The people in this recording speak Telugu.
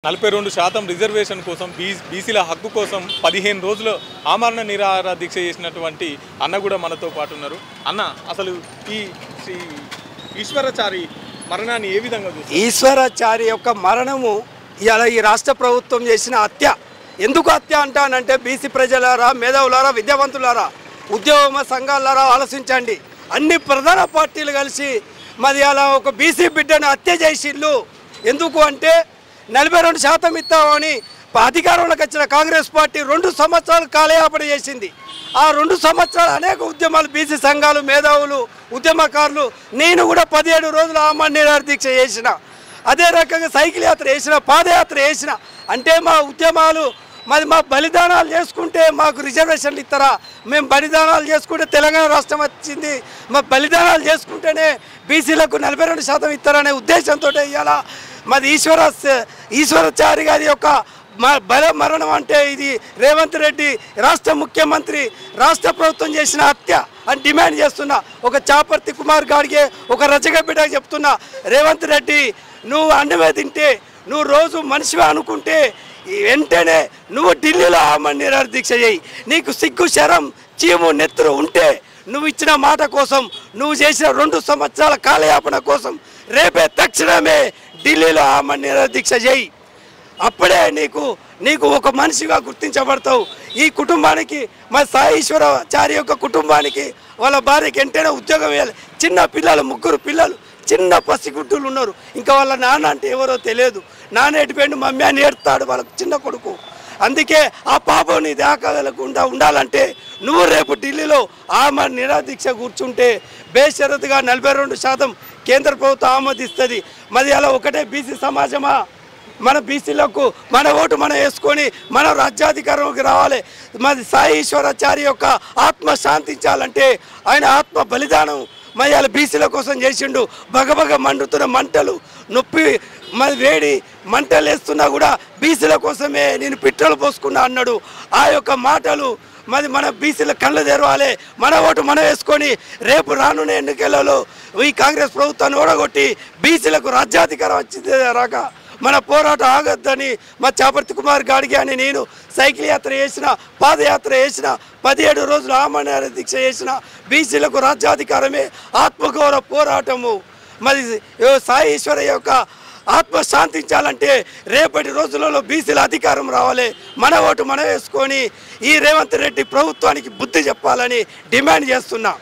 42% రిజర్వేషన్ కోసం బీసీల హక్కు కోసం 15 రోజులు ఆమరణ నిరాహార దీక్ష చేసినటువంటి అన్న కూడా మనతో పాటు ఉన్నారు. అన్న, అసలు ఈ ఈశ్వరాచారి మరణాన్ని ఏ విధంగా చూస్తారు? ఈశ్వరాచారి యొక్క మరణము ఇలా ఈ రాష్ట్ర ప్రభుత్వం చేసిన హత్య. ఎందుకు హత్య అంటానంటే బీసీ ప్రజలారా, మేధావులారా, విద్యావంతులారా, ఉద్యోగ సంఘాలారా ఆలోచించండి. అన్ని ప్రధాన పార్టీలు కలిసి మరి అలా ఒక బీసీ బిడ్డను హత్య చేసిళ్ళు. ఎందుకు అంటే 42% ఇస్తామని అధికారంలోకి వచ్చిన కాంగ్రెస్ పార్టీ 2 సంవత్సరాలు కాలయాపన చేసింది. ఆ 2 సంవత్సరాలు అనేక ఉద్యమాలు, బీసీ సంఘాలు, మేధావులు, ఉద్యమకారులు, నేను కూడా 17 రోజులు ఆమరణ నిరాహార దీక్ష చేసిన. అదే రకంగా సైకిల్ యాత్ర చేసిన, పాదయాత్ర చేసిన. అంటే మా ఉద్యమాలు మరి మా బలిదానాలు చేసుకుంటే మాకు రిజర్వేషన్లు ఇస్తారా? మేము బలిదానాలు చేసుకుంటే తెలంగాణ రాష్ట్రం వచ్చింది, మా బలిదానాలు చేసుకుంటేనే బీసీలకు 42% ఇస్తారనే ఉద్దేశంతో ఇవాళ మాది ఈశ్వరాచారి గారి యొక్క బల మరణం అంటే ఇది రేవంత్ రెడ్డి రాష్ట్ర ముఖ్యమంత్రి, రాష్ట్ర ప్రభుత్వం చేసిన హత్య అని డిమాండ్ చేస్తున్నా. ఒక చాపర్తి కుమార్ గారికి, ఒక రచక బిడ్డకి చెప్తున్నా, రేవంత్ రెడ్డి నువ్వు అన్నమే తింటే, నువ్వు రోజు మనిషివే అనుకుంటే వెంటనే నువ్వు ఢిల్లీలో ఆమరణ నిరాహార దీక్ష చేయి. నీకు సిగ్గు, శరం, చీము, నెత్తురు ఉంటే నువ్వు ఇచ్చిన మాట కోసం, నువ్వు చేసిన 2 సంవత్సరాల కాలయాపన కోసం రేపే తక్షణమే ఢిల్లీలో ఆమరణ నిరాహార దీక్ష చేయి. అప్పుడే నీకు ఒక మనిషిగా గుర్తించబడతావు. ఈ కుటుంబానికి, మా సాయి ఈశ్వరాచారి యొక్క కుటుంబానికి, వాళ్ళ భార్యకి వెంటనే ఉద్యోగం వేయాలి. చిన్న పిల్లలు, 3 పిల్లలు, చిన్న పసిగుడ్డులు ఉన్నారు. ఇంకా వాళ్ళ నాన్న అంటే ఎవరో తెలియదు. నాన్న ఎటుపోయిండు, మమ్మీ అని ఏడుతాడు వాళ్ళకు చిన్న కొడుకు. అందుకే ఆ పాపం నీ దాకగలకుండా ఉండాలంటే నువ్వు రేపు ఢిల్లీలో ఆమరణ నిరాహార దీక్ష కూర్చుంటే బేషరతుగా 42% కేంద్ర ప్రభుత్వం ఆమోదిస్తుంది. మరి అలా ఒకటే బీసీ సమాజమా? మన బీసీలకు మన ఓటు మనం వేసుకొని మనం రాజ్యాధికారంలోకి రావాలి. మరి సాయి ఈశ్వరాచారి యొక్క ఆత్మ శాంతించాలంటే ఆయన ఆత్మ బలిదానం మరి అలా బీసీల కోసం చేసిండు. బగబగ మండుతున్న మంటలు, నొప్పి, మరి వేడి మంటలు వేస్తున్నా కూడా బీసీల కోసమే నేను పెట్రోల్ పోసుకున్నా అన్నాడు. ఆ యొక్క మాటలు మరి మన బీసీల కళ్ళు తెరవాలి. మన ఓటు మనం వేసుకొని రేపు రానున్న ఎన్నికలలో ఈ కాంగ్రెస్ ప్రభుత్వాన్ని ఓడగొట్టి బీసీలకు రాజ్యాధికారం వచ్చిందే రాక మన పోరాటం ఆగొద్దని మా చాపర్తి కుమార్ గాడికి అని నేను సైకిల్ యాత్ర చేసిన, పాదయాత్ర చేసిన, 17 రోజులు ఆమరణ నిరాహార దీక్ష చేసిన. బీసీలకు రాజ్యాధికారమే ఆత్మగౌరవ పోరాటము. మరి సాయి ఈశ్వర యొక్క ఆత్మ శాంతించాలంటే రేపటి రోజులలో బీసీల అధికారం రావాలి. మన ఓటు మనం వేసుకొని ఈ రేవంత్ రెడ్డి ప్రభుత్వానికి బుద్ధి చెప్పాలని డిమాండ్ చేస్తున్నా.